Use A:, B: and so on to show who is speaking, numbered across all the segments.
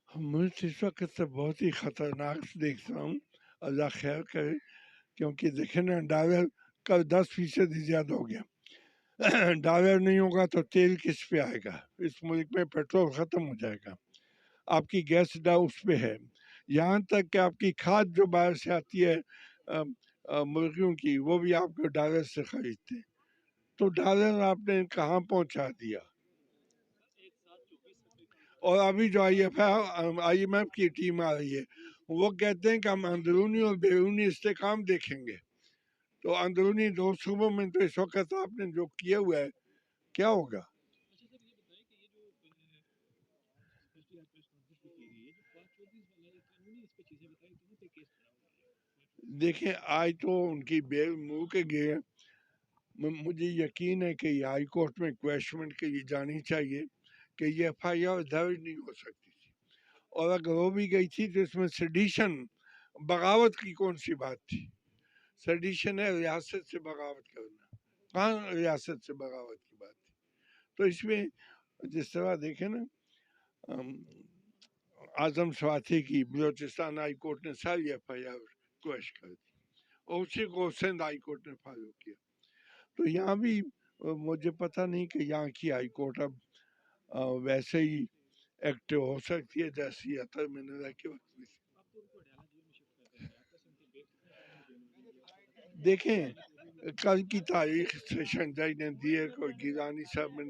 A: ملک اس وقت سے بہت ہی خطرناک دیکھتا ہوں. اللہ خیر کرے، کیونکہ دیکھیں نا ڈالر کا 10% ہی زیادہ ہو گیا. ڈالر نہیں ہوگا تو تیل کس پہ آئے گا؟ اس ملک میں پیٹرول ختم ہو جائے گا. آپ کی گیس اس پہ ہے. یہاں تک کہ آپ کی کھاد جو باہر سے آتی ہے مرغیوں کی، وہ بھی آپ کو ڈالر سے خریدتے. تو ڈالر آپ نے کہاں پہنچا دیا؟ اور ابھی جو آئی ایم ایف کی ٹیم آ رہی ہے، وہ کہتے ہیں کہ ہم اندرونی اور بیرونی استحکام دیکھیں گے. تو اندرونی 2 صوبوں میں تو اس وقت آپ نے جو کیا ہوا ہے، کیا ہوگا؟ دیکھیں آج تو ان کی بیل منہ کے گئے. مجھے یقین ہے کہ یہ ہائی کورٹ میں کویشچن کے لیے جانی چاہیے کہ یہ ایف آئی آر درج نہیں ہو سکتی تھی، اور اگر ہو بھی گئی تھی تو اس میں سیڈیشن بغاوت کی کون سی بات تھی؟ سیڈیشن ہے ریاست سے بغاوت کرنا، کہاں ریاست سے بغاوت کی بات تھی؟ تو اس میں جس طرح دیکھیں نا اعظم سواتی کی بلوچستان ہائی کورٹ نے ساری ایف آئی آر کویش کر دی، اور اسی کو سندھ ہائی کورٹ نے فالو کیا. تو یہاں بھی مجھے پتہ نہیں کہ یہاں کی ہائی کورٹ اب ویسے ہی ایکٹیو ہو سکتی ہے جیسی عطر میں نے کے وقت میں. دیکھیں کل کی تاریخ سیشن جج نے دی ہے، کوئی گیلانی صاحب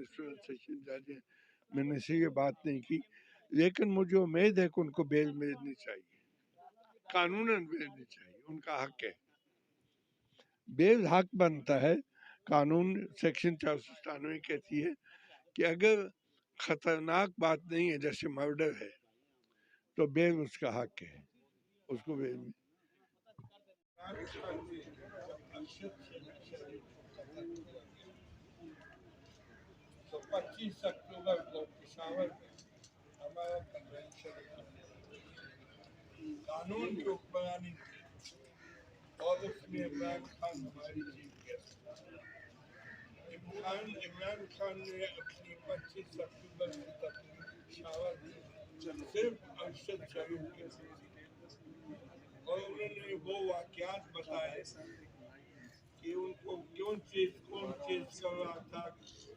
A: سیشن جج ہے، میں نے سے یہ بات نہیں کی، لیکن مجھے امید ہے کہ ان کو بیل ملنی چاہیے، قانوناً ملنی چاہیے، ان کا حق ہے. بیل حق بنتا ہے. قانون سیکشن 497 کہتی ہے کہ اگر خطرناک بات نہیں ہے جیسے مرڈر ہے تو بیل اس کا حق ہے، اس کو بیل میں. 25 اکتوبر کو پشاور میں ہمارا کنونشن قانون کی حکمرانی تھی، اور اس میں عمران خان ہماری چیف گیسٹ. عمران خان نے اپنی 25 اکتوبر کی تقریر پشاور میں صرف ارشد شریف کے ساتھ، اور انہوں نے وہ واقعات بتائے کہ ان کو کون چیز کر رہا تھا،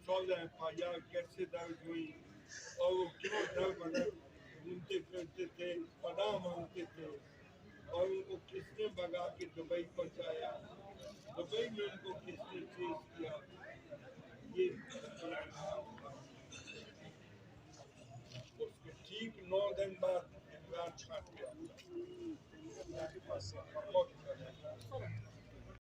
A: 16 ایف آئی آر کیسے درج ہوئی، اور وہ کیوں در بدر گھومتے پھرتے تھے، پناہ مانگتے تھے، اور ان کو کس نے بھگا کے دبئی پہنچایا، دبئی میں ان کو کس نے چیز کیا. یہ اس کے ٹھیک 9 دن بعد عمران خان کے